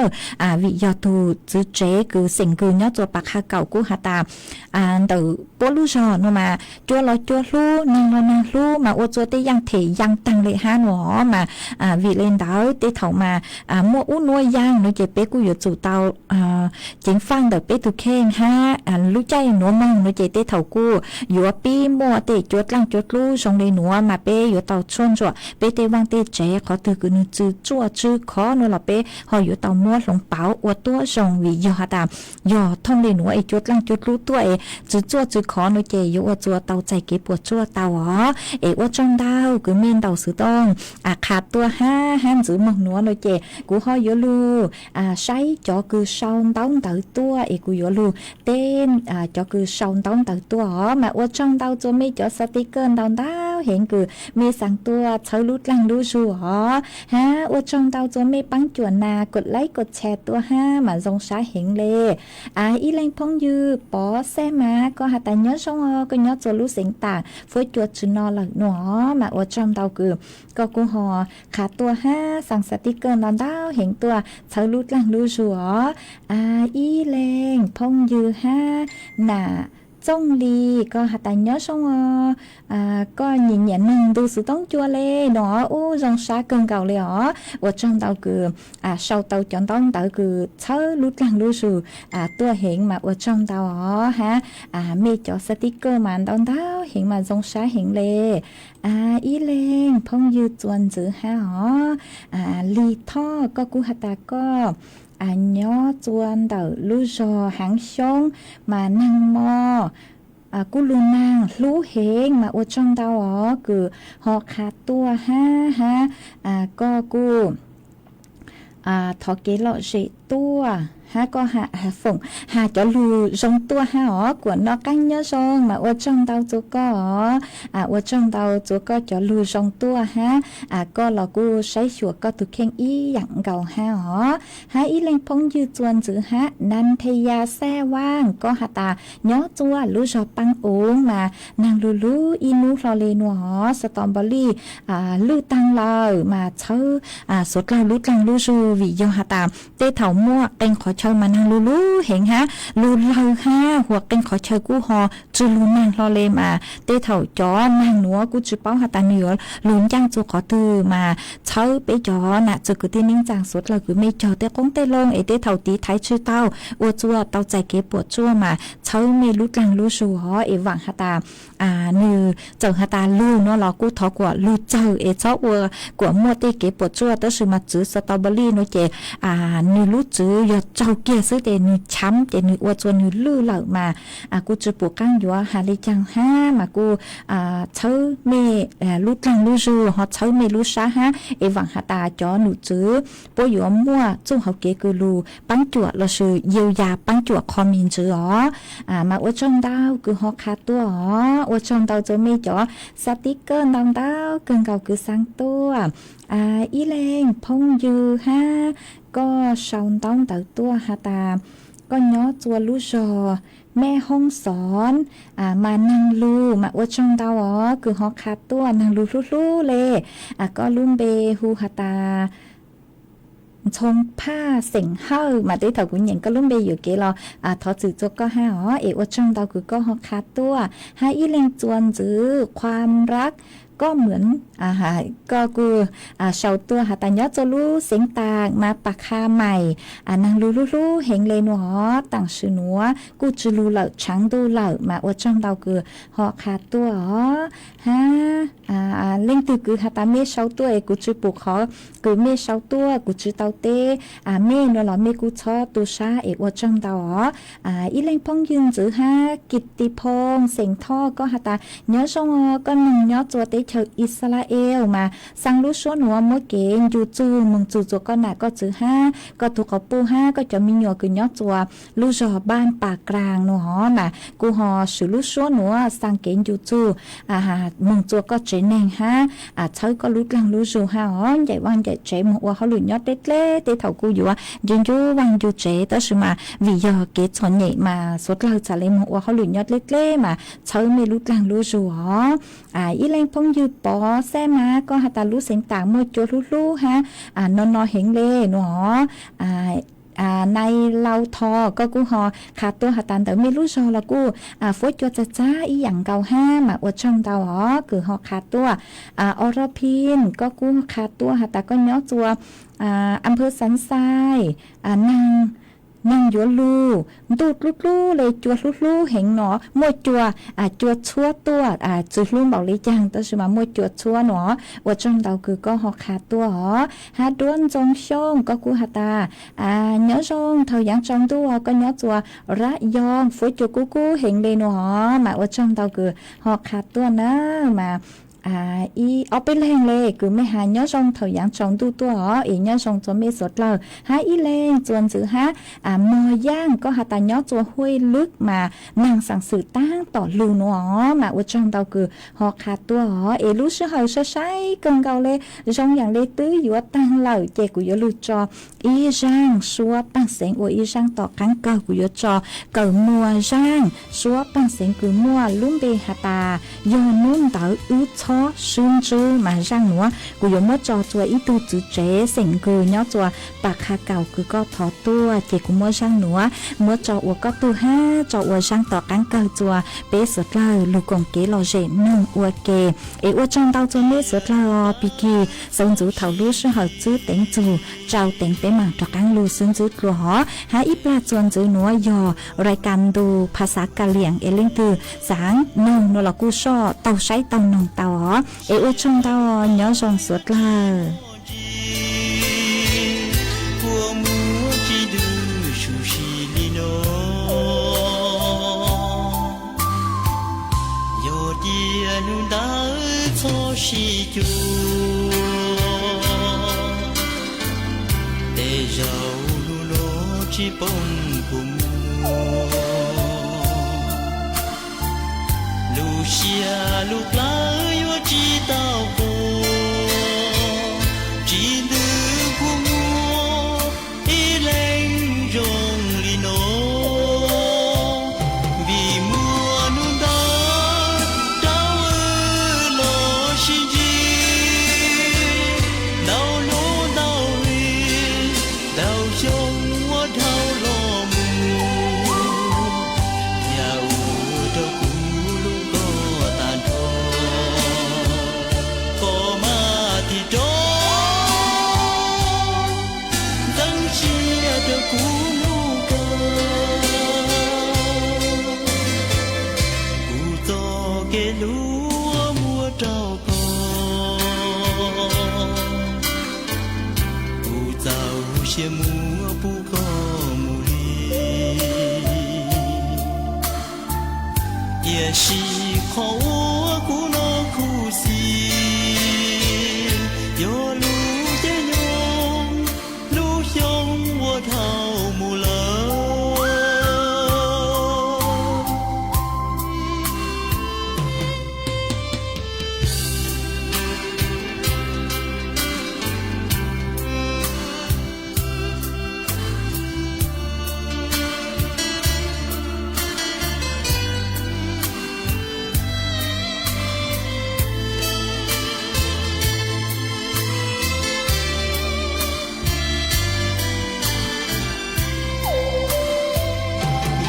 วิยอตูจื้อเจคือสิ่งคือย่อจัวปากคาเก่ากูหาตาเตอปลูจอนมาจัวลอยจัวลู่นางลู่มาอวดจัวเตยังเถยังตังเลยห้าหนอมาวิเลนเตาเตเถามามั่วอุ้นนัวยังโนเจเป้กูอยู่จู่เตาเจ๋งฟังเตอเป้ตุเข่งห้ารู้ใจหนัวมังโนเจเตเถากูอยู่ปีมั่วเตจวดลังจวดลู่ชงเลยหนัวมาเป้อยู่เตาชนจัวเป้เตวางเตเจขอตือคือจื้อจั่วจื้อขอโนละเป้หออยู่เตามัวหลงเป๋าอวดตัวชงวิยอหาตามยอท่องเลยหนัวจวดลังจวดลู่ตัวจื้อจั่วจื้อขอโนเจอยู่อวดจัวเตาใจเก็บปวดจั่วเตาอวดจังดาวคือเมนเตาสือต้องขาดตัวห้ามจื้อหมกหนัวโนเจกูหออยู่ลู่ใช้จอคือชาวต้องเตาตัวกูอยู่ลู่เต้นจอคือชาวต้องเตาตัวมาอวดจังดาวจะไม่จอสติกเกอร์ดาวเห็นคือมีสั่งตัวเชาลุดลังดูชัวฮะอวดจงเตาจะไม่ปังจวนนากดไลค์กดแชร์ตัวห้ามาทรงช้าเห็นเลยอีแรงพงยืปอแซ่มาก็หาแต่ย้อนชงก็ย้อนจะรู้เสียงต่างฟื้นจวดจุนนอหลักหนอมาอวดจงเตาคือก็กูหอขาตัวห้าสั่งสติกเกอร์ดาวเห็นตัวเชาลุดลังดูชัวอีแรงพงยืห้าหนาจงลีก็หาแต่ย้อนชงก็nhìn nhận nâng từ sự tống chua lê nó dòng xa cơn cầu lê ở trong tàu cứ sau tàu chọn tông tàu cứ chớ lút lăng lưu sự tua hiện mà ở trong tàu ha mê cho sticker mà tông tàu hiện mà dòng xa hiện lê ý lên phong dư chuan giữ ha ly tho có cú hạt ta có nhó chuan tàu lưu giò hãng sông mà năng mòกูลูนางรู้เฮงมาอวดช่องดาวคือหอขาดตัวฮะก็กูทอเกลอเจตัว ฮะก็หาฝงหาจะรูจงตัวหาอ๋อกวนนอกันเยอะจงมาว่าจงเตาจุก็ว่าจงเตาจุก็จะรูจงตัวฮะก็เรากูใช้ชัวก็ตุเข่งอีอย่างเก่าฮะอ๋อฮะอีเล็งพงยืจวนจือฮะนันทยาแซ่ว่างก็หาตาเนาะจัวรู้จอปังโอ่งมานางลูอีนูฟลอเรนัวอ๋อสตรอเบอรี่ลื้อตังเรามาเชื่อสดเรารู้ตังรู้จูวิยอหาตาเตเถามั่วเต็งขอเชิญมานางลูเห็นฮะลูเราฮะหัวเต็งขอเชิญกูฮอจูลูนางฟลอเรมาเตเถาจอนางหนัวกูจูเป้าหาตาเหนือลุนจังจูขอตือมาเชื่อไปจอน่ะจูกูที่นิ่งจังสดเราคือไม่จอเตกงเตลงเตเถาตีไทยชื่อเต้าอวดจัวเต้าใจเก็บปวดจั่วมาเชื่อไม่รู้ตังรู้จูฮอหวังหาตานือเจ้าหาตาลูเนาะเรากูทอกว่าลูเจ้าชอบวัวกว่ามัวเตเก็บปวดจั่วแต่สิมาจื้อสตรอเบอรี่เนาะเจนือรู้จื้อยอดเจ้าเกียซื้อเตนือช้ำเตนืออวดจวนนือลื้อเหล่ามากูจะปวดก้างอยู่หาเลยจังห้ามากูเชื่อเมรู้ตังรู้จูฮอเชื่อเมรู้ซาฮะหวังหาตาจอหนูจื้อปวอยู่มัวจุ่มเขาเกกูลูปังจั่วเราซื้อเยียวยาปังจั่วคอมมินจื้อมาอวดจงดาวคือฮอคาตัวอวดจงดาวจะไม่จ่อสติกเกอร์ดองดาวเกินเก่าคือสังตัวอีแรงพงยือฮะก็ชาวต้องเต่าตัวฮาตาก็ย้อจัวลูจอแม่ห้องสอนมานั่งลูมาอวดช่องดาวคือฮอกคาตัวนั่งลูเลยก็ลุ่มเบฮูฮาตาชงผ้าเสียงเฮามาได้ถอดกุญแจก็ลุ่มเบอยู่เกลทอจือจกก็ห้าอวดช่องดาวคือก็ฮอกคาตัวให้อีแรงจวนจื้อความรักก็เหมือนก็กูชาวตัวหาตาญอจะรู้เสียงต่างมาปากคาใหม่นางรู้เห็นเลยหนอต่างชื่อหนัวกูจะรู้เหล่าช้างดูเหล่ามาว่าจ้องเดาคือหอขาตัวฮะเล่งตือคือหาตาเมชาวตัวกูจะปลูกขอคือเมชาวตัวกูจะเตาเตเมนหล่อเมกูชอตัวชาว่าจ้องเดาอีเล่งพงยืนจื้อฮะกิตติพงเสียงท่อก็หาตาเนื้อชงก็หนึ่งเนื้อตัวเตชาวอิสราเอลมาสังรู้ชัวหนัวมดเกนยูจูมึงจูก็หนักก็จื้อห้าก็ถูกเขาปูห้าก็จะมีหนัวคือเนื้อตัวรู้จอบ้านปากกลางหนัวน่ะกูหอสือรู้ชัวหนัวสังเกนยูจูมึงตัวก็เจนแนงห้าเช้าก็รู้กลางรู้จูห้าใหญ่วันใหญ่เจมึงว่าเขาหลุดยอดเล็กเตเถากูอยู่ว่ายืนยูวันยูเจแต่สิมาวิยอเกจชนใหญ่มาสดเราจะเลยมึงว่าเขาหลุดยอดเล็กมาเช้าไม่รู้กลางรู้จูอีแรงพงยืปอแซ่มาก็หาตารู้เสียงต่างมวยจัวรู้ฮะนอนเห็นเลยหนอในเราทอก็กูหอขาตัวหาตันแต่ไม่รู้ชอละกูฟดจัวจ้าอีอย่างเก่าห้ามาอดช่องเตาคือหอขาตัวอรพินก็กูขาตัวหาตาก็ย้อจัวอำเภอสันทรายนั่งยัวลูดูดลูเลยจัวลูเห็นหนอมวยจัวชั่วตัวจุลุ่มบอกเลยจังแต่สมามวยจัวชั่วหนอว่าจงเดาคือก็หอกขาตัวหาด้วนจงช่องก็กูหาตาเนื้อจงเท่ายังจงตัวก็เนื้อจัวระยองฝอยจัวกูเห็นเลยหนอมาว่าจงเดาคือหอกขาตัวนะมาเอาไปแรงเลยคือไม่หาเนื้อทรงเถายังทรงดูตัวเนื้อทรงจะไม่สดเลยหาอีแรงจวนจื้อฮะมอย่างก็หาตาเนื้อตัวห้วยลึกมานางสั่งสื่อตั้งต่อลูนมาว่าจงเตาคือหอกขาตัวรู้ชื่อเขาใช้เกินเก่าเลยจงอย่างเลยตื้ออยู่ตั้งเหล่าเจกูยลูจออีร่างชัวตั้งเสียงอีร่างต่อกันเก่ากูยจอเก่ามัวร่างชัวตั้งเสียงคือมัวลุ่มเบหาตายอนุ่นเต๋ออื้อซึ่งจื้อมาร่างหนัวกูยมจอตัวอีตูจื้อเจสิงคือเนาะตัวปากคาเก่าคือก็ทอตัวเจกูมัวร่างหนัวมัวจออัวก็ตัวห้าจออัวร่างต่อกันเก่าตัวเป๊ะสุดเลยลูกกงเกลอเจนึ่งอัวเกอัวจงเตาตัวเมื่อสุดเลยปีกีส่งจูเถาลู่ชื่อเหอจื้อเต็งจูเจ้าเต็งเป๊ะมาต่อกันลู่ซึ่งจื้อกลัวหาอีปลาจวนจื้อหนัวยอรายการดูภาษากะเหลี่ยงเล่งคือสางนงนลกูช่อเตาใช้เตานงเตาว่าจงเตาเนื้อทรงสุดเลยđể giàu lu lô chỉ bông của mùa Lucia lúc lá yo chỉ tao cô chỉ nữ của mùa ý lên rong li nô vì mùa nung đó đau ơi lo xin gì đau lũ đau li đau trong hoa đau lo mùa nhà u đâu cũ lu có tàn thọ có mà thì đó dâng chia đâu cũ lu có u to cái lúa mua trao giàu xe mua bu có mù li也是khó của nó khu xì yo lu thế nhung lu trong wo thao mù lơ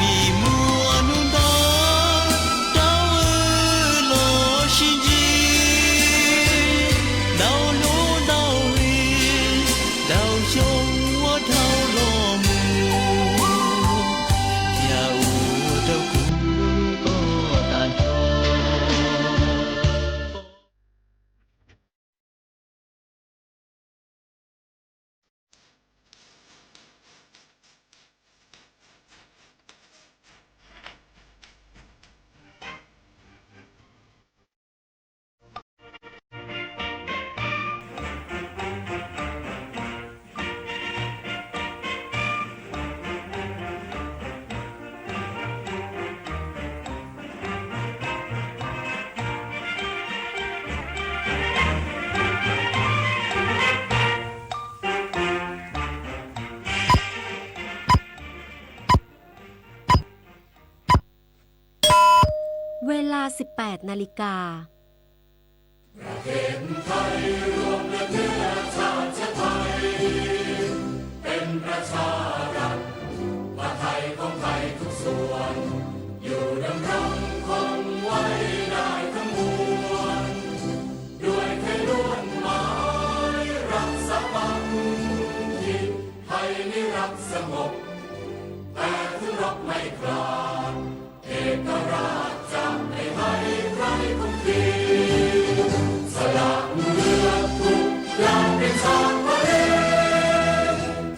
vì mùa nung đó đau ơi lo xin gì đau lũ đau li đau trong hoa thao lo mù nhà u đâu cũng có tàn thọเวลา 18 นาฬิกาเป็นประชารัฐว่าไทยของไทยทุกส่วนอยู่ดำรงคงไว้ได้ทั้งมวลด้วยไทยล้วนหมายรักสมัครคิดไทยนิรักสงบแต่ถึงรบไม่กล้าเอกราชจะไม่ให้ใครคุมขีสละเลือดทุกอย่างเป็นชาติทะเล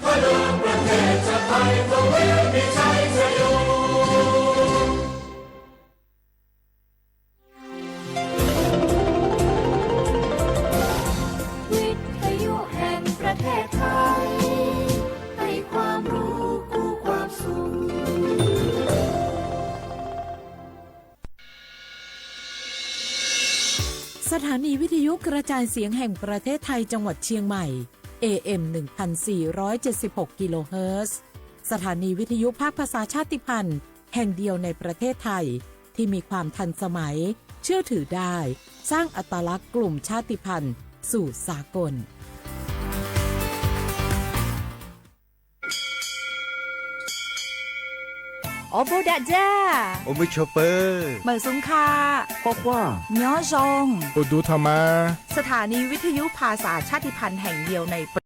ถ้าเลือกประเทศจะไทยก็เวียนมีชัยชโยวิทยุแห่งประเทศไทยให้ความรู้คู่ความสุข สถานีวิทยุกระจายเสียงแห่งประเทศไทยจังหวัดเชียงใหม่ AM 1476 กิโลเฮิรตซ์สถานีวิทยุภาคภาษาชาติพันธุ์แห่งเดียวในประเทศไทยที่มีความทันสมัยเชื่อถือได้สร้างอัตลักษณ์กลุ่มชาติพันธุ์สู่สากล โอโบดะจ้า โอมิชเปอร์ เหมอซุงคา กว่า ย้อซง อุดุธรรมา สถานีวิทยุภาษาชาติพันธุ์แห่งเดียวใน